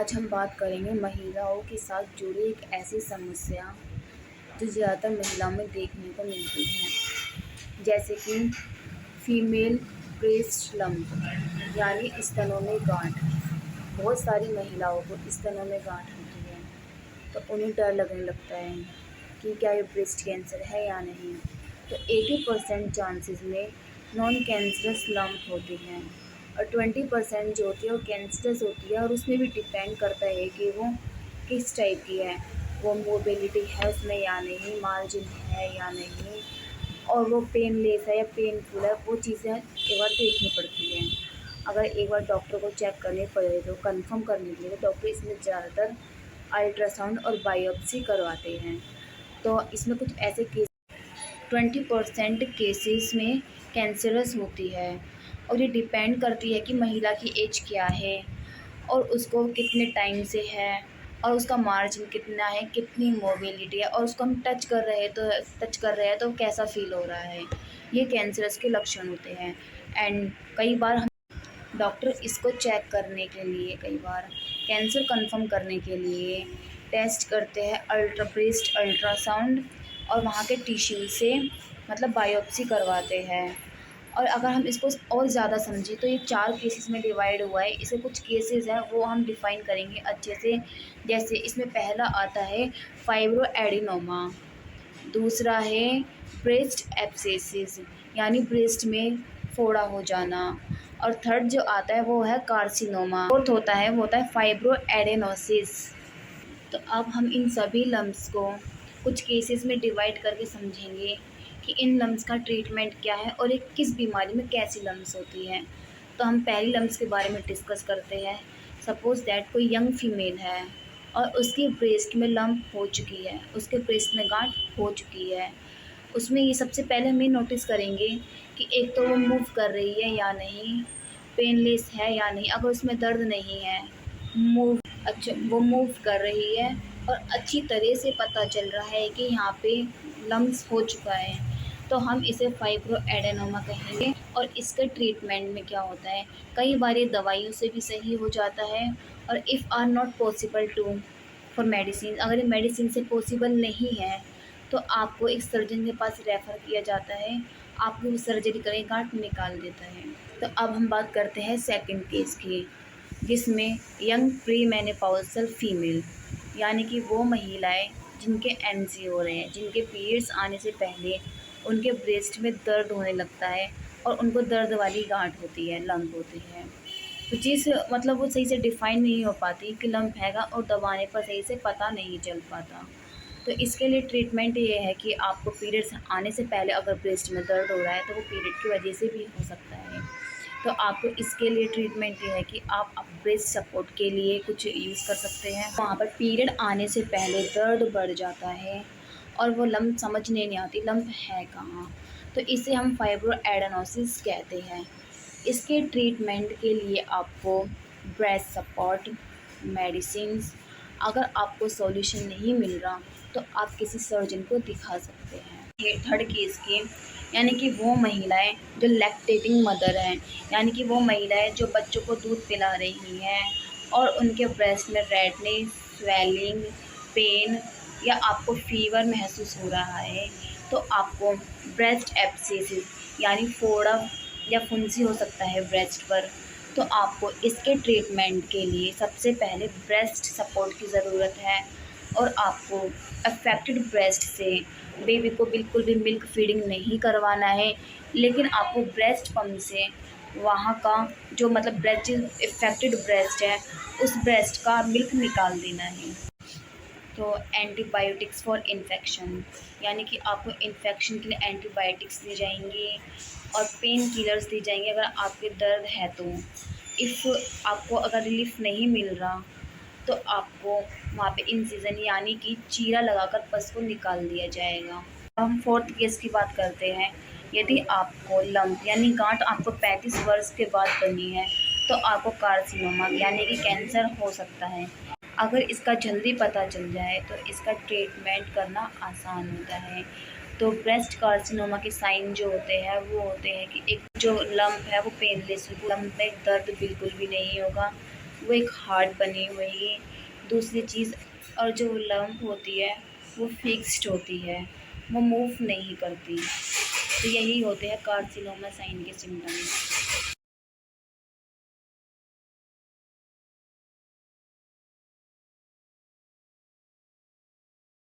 आज हम बात करेंगे महिलाओं के साथ जुड़ी एक ऐसी समस्या जो ज़्यादातर महिलाओं में देखने को मिलती है, जैसे कि फीमेल ब्रेस्ट लंप यानी स्तनों में गांठ। बहुत सारी महिलाओं को स्तनों में गांठ होती है, तो उन्हें डर लगने लगता है कि क्या ये ब्रेस्ट कैंसर है या नहीं। तो 80% चांसेस में नॉन कैंसरस लंप होती हैं और 20% जो होती है वो कैंसरस होती है, और उसमें भी डिपेंड करता है कि वो किस टाइप की है, वो मोबिलिटी है उसमें या नहीं, मार्जिन है या नहीं, और वो पेनलेस है या पेनफुल है, वो चीज़ें एक बार देखनी पड़ती हैं। अगर एक बार डॉक्टर को चेक करनी पड़े तो कंफर्म करने के लिए तो डॉक्टर इसमें ज़्यादातर अल्ट्रासाउंड और बायोप्सी करवाते हैं। तो इसमें कुछ ऐसे केस 20% केसेस में कैंसरस होती है, और ये डिपेंड करती है कि महिला की एज क्या है और उसको कितने टाइम से है और उसका मार्जिन कितना है, कितनी मोबिलिटी है, और उसको हम टच कर रहे हैं तो कैसा फील हो रहा है। ये कैंसरस के लक्षण होते हैं। एंड कई बार हम डॉक्टर इसको चेक करने के लिए, कई बार कैंसर कंफर्म करने के लिए टेस्ट करते हैं, ब्रेस्ट अल्ट्रासाउंड और वहाँ के टिश्यू से मतलब बायोप्सी करवाते हैं। और अगर हम इसको और ज़्यादा समझें तो ये 4 केसेस में डिवाइड हुआ है। इसमें कुछ केसेस हैं वो हम डिफ़ाइन करेंगे अच्छे से। जैसे इसमें पहला आता है फाइब्रो एडिनोमा, दूसरा है ब्रेस्ट एब्सेसिस यानी ब्रेस्ट में फोड़ा हो जाना, और थर्ड जो आता है वो है कार्सिनोमा, फोर्थ होता है वो होता है फाइब्रो एडेनोसिस। तो अब हम इन सभी लम्स को कुछ केसेस में डिवाइड करके समझेंगे कि इन लम्स का ट्रीटमेंट क्या है और एक किस बीमारी में कैसी लम्स होती हैं। तो हम पहली लम्स के बारे में डिस्कस करते हैं। सपोज़ दैट कोई यंग फीमेल है और उसकी ब्रेस्ट में लम्प हो चुकी है, उसके ब्रेस्ट में गांठ हो चुकी है। उसमें ये सबसे पहले हम ये नोटिस करेंगे कि एक तो वो मूव कर रही है या नहीं, पेनलेस है या नहीं। अगर उसमें दर्द नहीं है, मूव अच्छा वो मूव कर रही है और अच्छी तरह से पता चल रहा है कि यहाँ पे लम्स हो चुका है, तो हम इसे फाइब्रो एडेनोमा कहेंगे। और इसके ट्रीटमेंट में क्या होता है, कई बार ये दवाइयों से भी सही हो जाता है, और if are not possible to for medicine, अगर ये मेडिसिन से पॉसिबल नहीं है तो आपको एक सर्जन के पास रेफ़र किया जाता है, आपको सर्जरी करके गांठ निकाल देता है। तो अब हम बात करते हैं सेकंड केस की, जिसमें यंग प्री मेनोपॉज़ल फीमेल यानी कि वो महिलाएं जिनके एनसी हो रहे हैं, जिनके पीरियड्स आने से पहले उनके ब्रेस्ट में दर्द होने लगता है और उनको दर्द वाली गांठ होती है, लंप होती है। तो चीज़ मतलब वो सही से डिफ़ाइन नहीं हो पाती कि लंप हैगा, और दबाने पर सही से पता नहीं चल पाता। तो इसके लिए ट्रीटमेंट ये है कि आपको पीरियड्स आने से पहले अगर ब्रेस्ट में दर्द हो रहा है तो वो पीरियड की वजह से भी हो सकता है। तो आपको इसके लिए ट्रीटमेंट ये है कि आप ब्रेस्ट सपोर्ट के लिए कुछ यूज़ कर सकते हैं। वहाँ पर पीरियड आने से पहले दर्द बढ़ जाता है और वो लंप समझने नहीं आती लंप है कहाँ, तो इसे हम फाइब्रो एडेनोसिस कहते हैं। इसके ट्रीटमेंट के लिए आपको ब्रेस्ट सपोर्ट, मेडिसिन्स, अगर आपको सॉल्यूशन नहीं मिल रहा तो आप किसी सर्जन को दिखा सकते हैं। ये थर्ड केस की यानी कि वो महिलाएं जो लैक्टेटिंग मदर हैं, यानी कि वो महिलाएं जो बच्चों को दूध पिला रही हैं और उनके ब्रेस्ट में रेडनेस, स्वेलिंग, पेन या आपको फीवर महसूस हो रहा है, तो आपको ब्रेस्ट एब्सेसिस यानी फोड़ा या फुंसी हो सकता है ब्रेस्ट पर। तो आपको इसके ट्रीटमेंट के लिए सबसे पहले ब्रेस्ट सपोर्ट की ज़रूरत है, और आपको अफेक्टेड ब्रेस्ट से बेबी को बिल्कुल भी मिल्क फीडिंग नहीं करवाना है, लेकिन आपको ब्रेस्ट पम्प से वहाँ का जो मतलब ब्रेस्ट इफेक्टेड ब्रेस्ट है उस ब्रेस्ट का मिल्क निकाल देना है। तो एंटीबायोटिक्स फॉर इन्फेक्शन यानी कि आपको इन्फेक्शन के लिए एंटीबायोटिक्स दी जाएंगी और पेन किलर्स दी जाएंगी अगर आपके दर्द है तो। इफ़ आपको अगर रिलीफ नहीं मिल रहा तो आपको वहाँ पे इंसिजन यानी कि चीरा लगाकर पस को निकाल दिया जाएगा। अब हम फोर्थ केस की बात करते हैं। यदि आपको लंप यानी गांठ आपको 35 वर्ष के बाद बनी है तो आपको कार्सिनोमा यानी कि कैंसर हो सकता है। अगर इसका जल्दी पता चल जाए तो इसका ट्रीटमेंट करना आसान होता है। तो ब्रेस्ट कार्सिनोमा के साइन जो होते हैं वो होते हैं कि एक जो लंप है वो पेनलेस होगी, लंप में दर्द बिल्कुल भी नहीं होगा, वो एक हार्ट बनी हुई दूसरी चीज़। और जो लंप होती है वो फिक्स्ड होती है, वो मूव नहीं करती। तो यही होते हैं कार्सिनोमा साइन के सिम्टम्स।